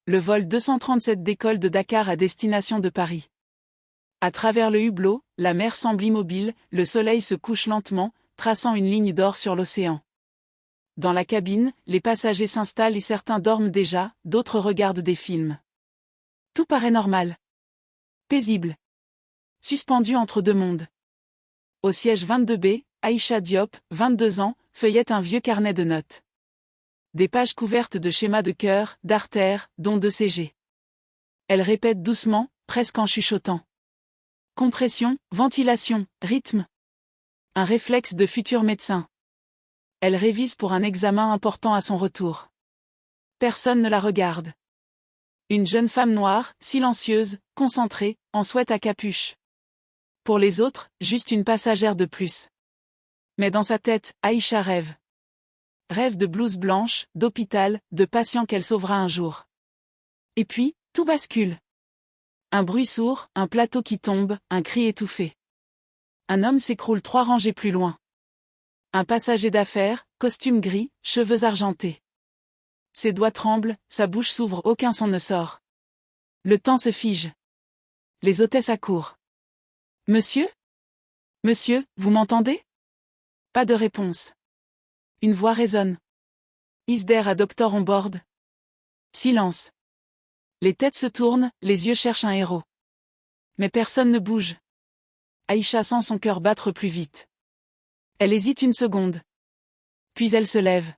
Le vol 237 décolle de Dakar à destination de Paris. À travers le hublot, la mer semble immobile, le soleil se couche lentement, traçant une ligne d'or sur l'océan. Dans la cabine, les passagers s'installent et certains dorment déjà, d'autres regardent des films. Tout paraît normal. Paisible. Suspendu entre deux mondes. Au siège 22B, Aïcha Diop, 22 ans, feuillette un vieux carnet de notes. Des pages couvertes de schémas de cœur, d'artères, dont de CG. Elle répète doucement, presque en chuchotant. Compression, ventilation, rythme. Un réflexe de futur médecin. Elle révise pour un examen important à son retour. Personne ne la regarde. Une jeune femme noire, silencieuse, concentrée, en sweat à capuche. Pour les autres, juste une passagère de plus. Mais dans sa tête, Aïcha rêve. Rêve de blouse blanche, d'hôpital, de patient qu'elle sauvera un jour. Et puis, tout bascule. Un bruit sourd, un plateau qui tombe, un cri étouffé. Un homme s'écroule 3 rangées plus loin. Un passager d'affaires, costume gris, cheveux argentés. Ses doigts tremblent, sa bouche s'ouvre, aucun son ne sort. Le temps se fige. Les hôtesses accourent. « Monsieur ? Monsieur, vous m'entendez ?» Pas de réponse. Une voix résonne. « Is there a doctor on board ?» Silence. Les têtes se tournent, les yeux cherchent un héros. Mais personne ne bouge. Aïcha sent son cœur battre plus vite. Elle hésite une seconde. Puis elle se lève.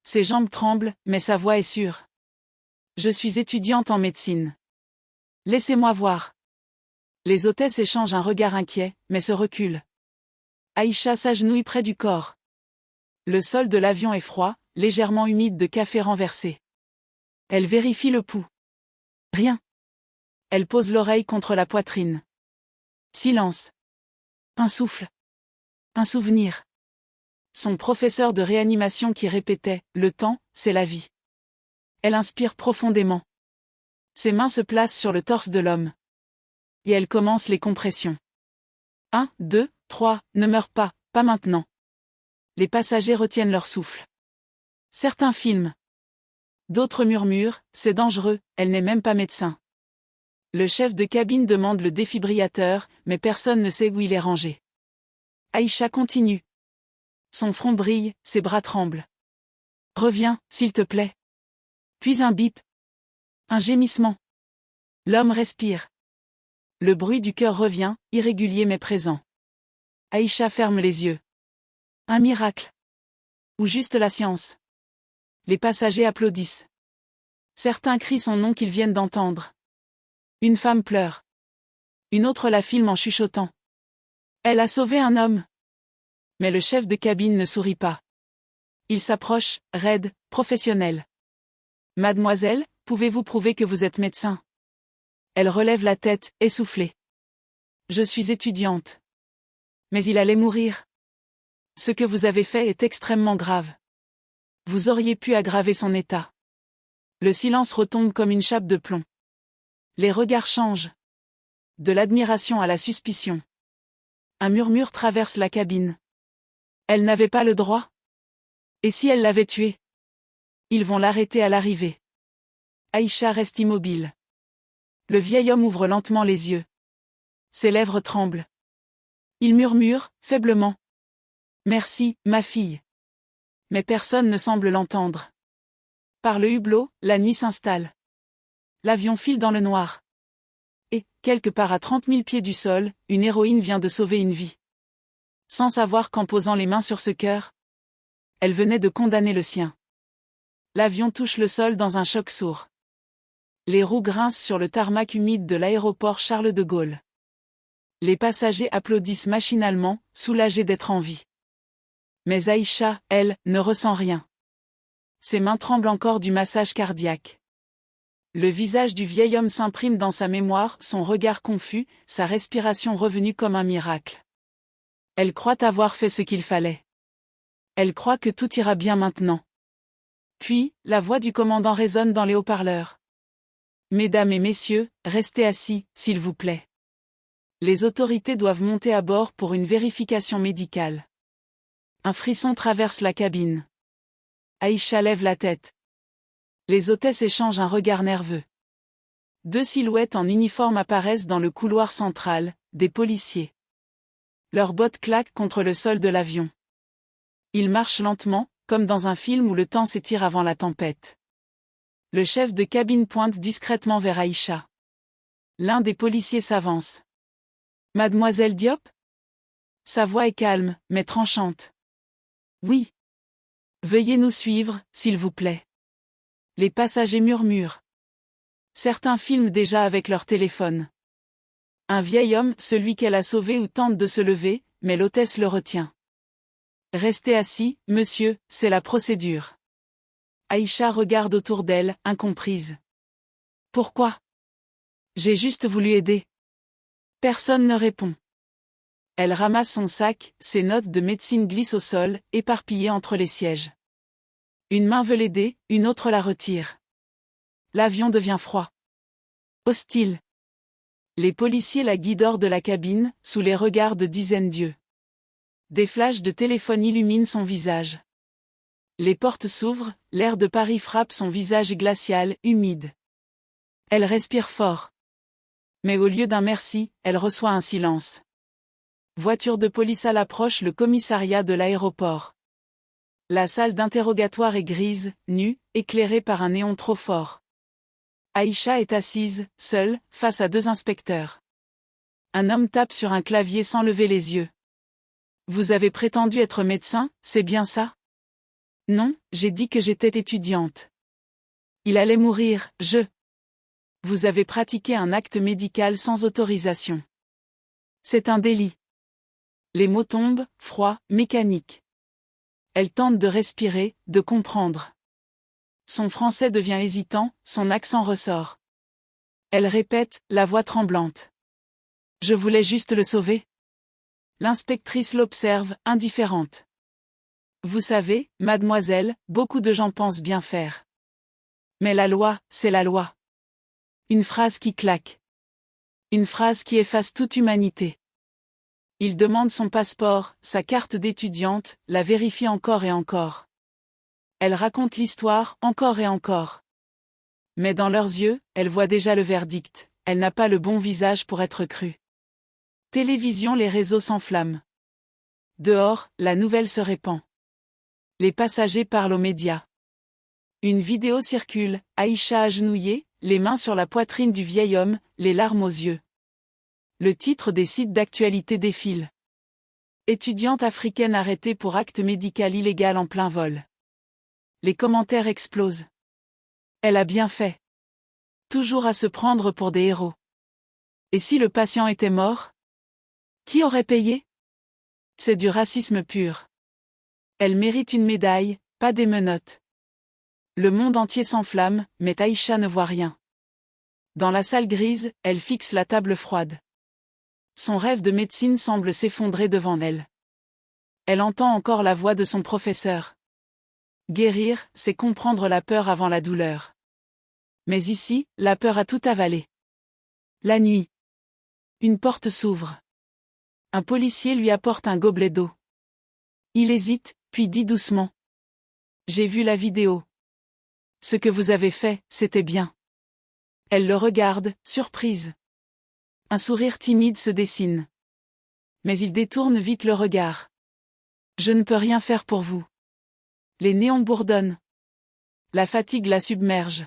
Ses jambes tremblent, mais sa voix est sûre. « Je suis étudiante en médecine. Laissez-moi voir. » Les hôtesses échangent un regard inquiet, mais se reculent. Aïcha s'agenouille près du corps. Le sol de l'avion est froid, légèrement humide de café renversé. Elle vérifie le pouls. Rien. Elle pose l'oreille contre la poitrine. Silence. Un souffle. Un souvenir. Son professeur de réanimation qui répétait « Le temps, c'est la vie ». Elle inspire profondément. Ses mains se placent sur le torse de l'homme. Et elle commence les compressions. 1, 2, 3, ne meurs pas, pas maintenant. Les passagers retiennent leur souffle. Certains filment. D'autres murmurent, c'est dangereux, elle n'est même pas médecin. Le chef de cabine demande le défibrillateur, mais personne ne sait où il est rangé. Aïcha continue. Son front brille, ses bras tremblent. Reviens, s'il te plaît. Puis un bip. Un gémissement. L'homme respire. Le bruit du cœur revient, irrégulier mais présent. Aïcha ferme les yeux. Un miracle. Ou juste la science. Les passagers applaudissent. Certains crient son nom qu'ils viennent d'entendre. Une femme pleure. Une autre la filme en chuchotant. Elle a sauvé un homme. Mais le chef de cabine ne sourit pas. Il s'approche, raide, professionnel. Mademoiselle, pouvez-vous prouver que vous êtes médecin ? Elle relève la tête, essoufflée. Je suis étudiante. Mais il allait mourir. Ce que vous avez fait est extrêmement grave. Vous auriez pu aggraver son état. Le silence retombe comme une chape de plomb. Les regards changent. De l'admiration à la suspicion. Un murmure traverse la cabine. Elle n'avait pas le droit. Et si elle l'avait tué ? Ils vont l'arrêter à l'arrivée. Aïcha reste immobile. Le vieil homme ouvre lentement les yeux. Ses lèvres tremblent. Il murmure, faiblement. « Merci, ma fille. » Mais personne ne semble l'entendre. Par le hublot, la nuit s'installe. L'avion file dans le noir. Et, quelque part à 30 000 pieds du sol, une héroïne vient de sauver une vie. Sans savoir qu'en posant les mains sur ce cœur, elle venait de condamner le sien. L'avion touche le sol dans un choc sourd. Les roues grincent sur le tarmac humide de l'aéroport Charles de Gaulle. Les passagers applaudissent machinalement, soulagés d'être en vie. Mais Aïcha, elle, ne ressent rien. Ses mains tremblent encore du massage cardiaque. Le visage du vieil homme s'imprime dans sa mémoire, son regard confus, sa respiration revenue comme un miracle. Elle croit avoir fait ce qu'il fallait. Elle croit que tout ira bien maintenant. Puis, la voix du commandant résonne dans les haut-parleurs. « Mesdames et messieurs, restez assis, s'il vous plaît. Les autorités doivent monter à bord pour une vérification médicale. » Un frisson traverse la cabine. Aïcha lève la tête. Les hôtesses échangent un regard nerveux. Deux silhouettes en uniforme apparaissent dans le couloir central, des policiers. Leurs bottes claquent contre le sol de l'avion. Ils marchent lentement, comme dans un film où le temps s'étire avant la tempête. Le chef de cabine pointe discrètement vers Aïcha. L'un des policiers s'avance. « Mademoiselle Diop ?» Sa voix est calme, mais tranchante. « Oui. Veuillez nous suivre, s'il vous plaît. » Les passagers murmurent. Certains filment déjà avec leur téléphone. Un vieil homme, celui qu'elle a sauvé ou tente de se lever, mais l'hôtesse le retient. « Restez assis, monsieur, c'est la procédure. » Aïcha regarde autour d'elle, incomprise. « Pourquoi ? J'ai juste voulu aider. » Personne ne répond. Elle ramasse son sac, ses notes de médecine glissent au sol, éparpillées entre les sièges. Une main veut l'aider, une autre la retire. L'avion devient froid. Hostile. Les policiers la guident hors de la cabine, sous les regards de dizaines d'yeux. Des flashs de téléphone illuminent son visage. Les portes s'ouvrent, l'air de Paris frappe son visage glacial, humide. Elle respire fort. Mais au lieu d'un merci, elle reçoit un silence. Voiture de police à l'approche, le commissariat de l'aéroport. La salle d'interrogatoire est grise, nue, éclairée par un néon trop fort. Aïcha est assise, seule, face à deux inspecteurs. Un homme tape sur un clavier sans lever les yeux. « Vous avez prétendu être médecin, c'est bien ça ? » « Non, j'ai dit que j'étais étudiante. » « Il allait mourir, je... » « Vous avez pratiqué un acte médical sans autorisation. » « C'est un délit. » Les mots tombent, froids, mécaniques. Elle tente de respirer, de comprendre. Son français devient hésitant, son accent ressort. Elle répète, la voix tremblante. « Je voulais juste le sauver. » L'inspectrice l'observe, indifférente. « Vous savez, mademoiselle, beaucoup de gens pensent bien faire. Mais la loi, c'est la loi. » Une phrase qui claque. Une phrase qui efface toute humanité. Il demande son passeport, sa carte d'étudiante, la vérifie encore et encore. Elle raconte l'histoire, encore et encore. Mais dans leurs yeux, elle voit déjà le verdict, elle n'a pas le bon visage pour être crue. Télévision, les réseaux s'enflamment. Dehors, la nouvelle se répand. Les passagers parlent aux médias. Une vidéo circule, Aïcha agenouillée, les mains sur la poitrine du vieil homme, les larmes aux yeux. Le titre des sites d'actualité défile. Étudiante africaine arrêtée pour acte médical illégal en plein vol. Les commentaires explosent. Elle a bien fait. Toujours à se prendre pour des héros. Et si le patient était mort ? Qui aurait payé ? C'est du racisme pur. Elle mérite une médaille, pas des menottes. Le monde entier s'enflamme, mais Aïcha ne voit rien. Dans la salle grise, elle fixe la table froide. Son rêve de médecine semble s'effondrer devant elle. Elle entend encore la voix de son professeur. Guérir, c'est comprendre la peur avant la douleur. Mais ici, la peur a tout avalé. La nuit. Une porte s'ouvre. Un policier lui apporte un gobelet d'eau. Il hésite, puis dit doucement. « J'ai vu la vidéo. Ce que vous avez fait, c'était bien. » Elle le regarde, surprise. Un sourire timide se dessine. Mais il détourne vite le regard. « Je ne peux rien faire pour vous. » Les néons bourdonnent. La fatigue la submerge.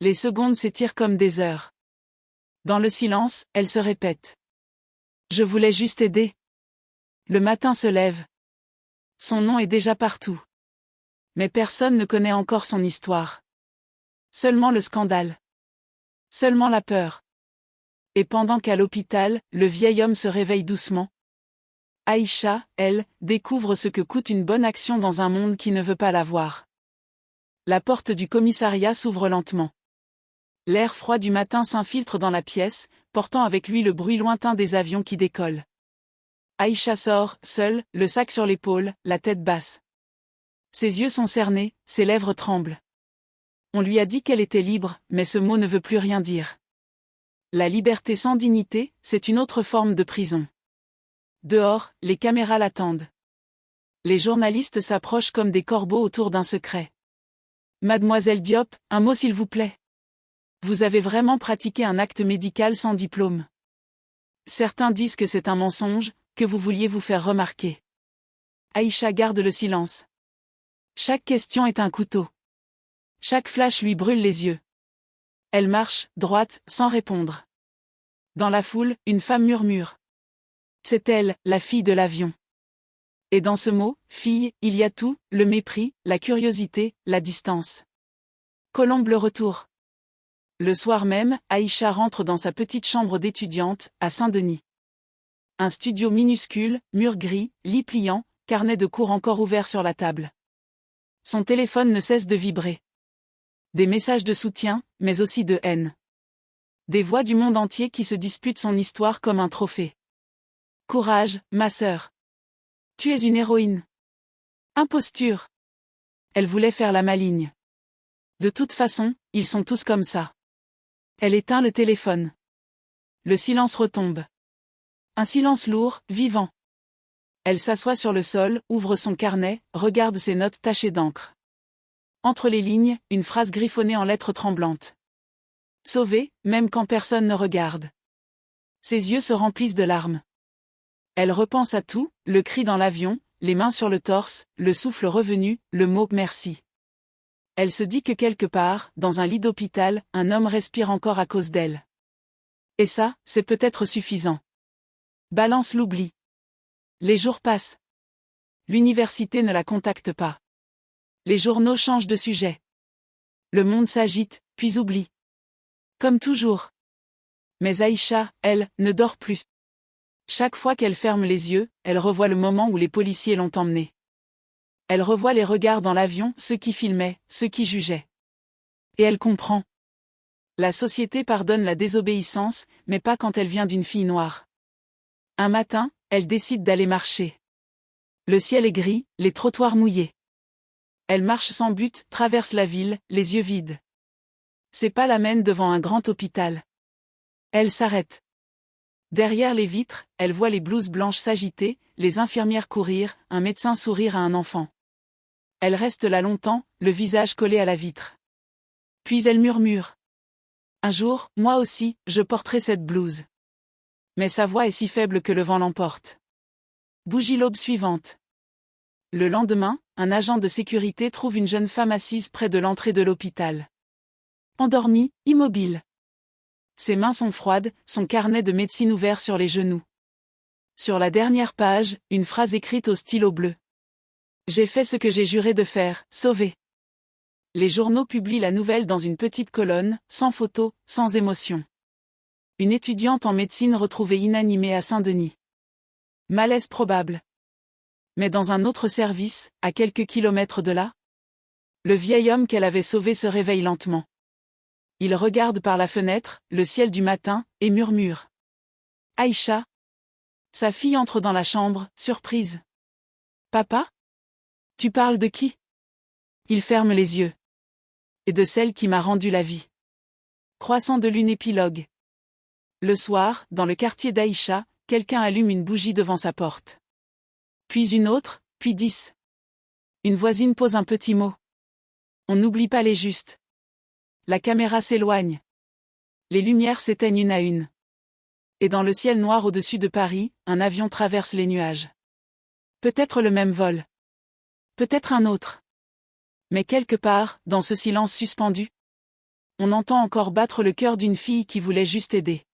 Les secondes s'étirent comme des heures. Dans le silence, elle se répète. « Je voulais juste aider. » Le matin se lève. Son nom est déjà partout. Mais personne ne connaît encore son histoire. Seulement le scandale. Seulement la peur. Et pendant qu'à l'hôpital, le vieil homme se réveille doucement. Aïcha, elle, découvre ce que coûte une bonne action dans un monde qui ne veut pas la voir. La porte du commissariat s'ouvre lentement. L'air froid du matin s'infiltre dans la pièce, portant avec lui le bruit lointain des avions qui décollent. Aïcha sort, seule, le sac sur l'épaule, la tête basse. Ses yeux sont cernés, ses lèvres tremblent. On lui a dit qu'elle était libre, mais ce mot ne veut plus rien dire. La liberté sans dignité, c'est une autre forme de prison. Dehors, les caméras l'attendent. Les journalistes s'approchent comme des corbeaux autour d'un secret. Mademoiselle Diop, un mot s'il vous plaît. Vous avez vraiment pratiqué un acte médical sans diplôme. Certains disent que c'est un mensonge, que vous vouliez vous faire remarquer. Aïcha garde le silence. Chaque question est un couteau. Chaque flash lui brûle les yeux. Elle marche, droite, sans répondre. Dans la foule, une femme murmure. C'est elle, la fille de l'avion. Et dans ce mot, fille, il y a tout, le mépris, la curiosité, la distance. Colombe le retour. Le soir même, Aïcha rentre dans sa petite chambre d'étudiante, à Saint-Denis. Un studio minuscule, mur gris, lit pliant, carnet de cours encore ouvert sur la table. Son téléphone ne cesse de vibrer. Des messages de soutien, mais aussi de haine. Des voix du monde entier qui se disputent son histoire comme un trophée. Courage, ma sœur. Tu es une héroïne. Imposture. Elle voulait faire la maligne. De toute façon, ils sont tous comme ça. Elle éteint le téléphone. Le silence retombe. Un silence lourd, vivant. Elle s'assoit sur le sol, ouvre son carnet, regarde ses notes tachées d'encre. Entre les lignes, une phrase griffonnée en lettres tremblantes. Sauvée, même quand personne ne regarde. Ses yeux se remplissent de larmes. Elle repense à tout, le cri dans l'avion, les mains sur le torse, le souffle revenu, le mot « merci ». Elle se dit que quelque part, dans un lit d'hôpital, un homme respire encore à cause d'elle. Et ça, c'est peut-être suffisant. Balance l'oubli. Les jours passent. L'université ne la contacte pas. Les journaux changent de sujet. Le monde s'agite, puis oublie. Comme toujours. Mais Aïcha, elle, ne dort plus. Chaque fois qu'elle ferme les yeux, elle revoit le moment où les policiers l'ont emmenée. Elle revoit les regards dans l'avion, ceux qui filmaient, ceux qui jugeaient. Et elle comprend. La société pardonne la désobéissance, mais pas quand elle vient d'une fille noire. Un matin, elle décide d'aller marcher. Le ciel est gris, les trottoirs mouillés. Elle marche sans but, traverse la ville, les yeux vides. Ses pas l'amènent devant un grand hôpital. Elle s'arrête. Derrière les vitres, elle voit les blouses blanches s'agiter, les infirmières courir, un médecin sourire à un enfant. Elle reste là longtemps, le visage collé à la vitre. Puis elle murmure. Un jour, moi aussi, je porterai cette blouse. Mais sa voix est si faible que le vent l'emporte. Bougie l'aube suivante. Le lendemain, un agent de sécurité trouve une jeune femme assise près de l'entrée de l'hôpital. Endormie, immobile. Ses mains sont froides, son carnet de médecine ouvert sur les genoux. Sur la dernière page, une phrase écrite au stylo bleu. J'ai fait ce que j'ai juré de faire, sauver. Les journaux publient la nouvelle dans une petite colonne, sans photo, sans émotion. Une étudiante en médecine retrouvée inanimée à Saint-Denis. Malaise probable. Mais dans un autre service, à quelques kilomètres de là, le vieil homme qu'elle avait sauvé se réveille lentement. Il regarde par la fenêtre, le ciel du matin, et murmure. Aïcha. Sa fille entre dans la chambre, surprise. Papa? Tu parles de qui? Il ferme les yeux. Et de celle qui m'a rendu la vie. Croissant de lune épilogue. Le soir, dans le quartier d'Aïcha, quelqu'un allume une bougie devant sa porte. Puis une autre, puis 10. Une voisine pose un petit mot. On n'oublie pas les justes. La caméra s'éloigne. Les lumières s'éteignent une à une. Et dans le ciel noir au-dessus de Paris, un avion traverse les nuages. Peut-être le même vol. Peut-être un autre. Mais quelque part, dans ce silence suspendu, on entend encore battre le cœur d'une fille qui voulait juste aider.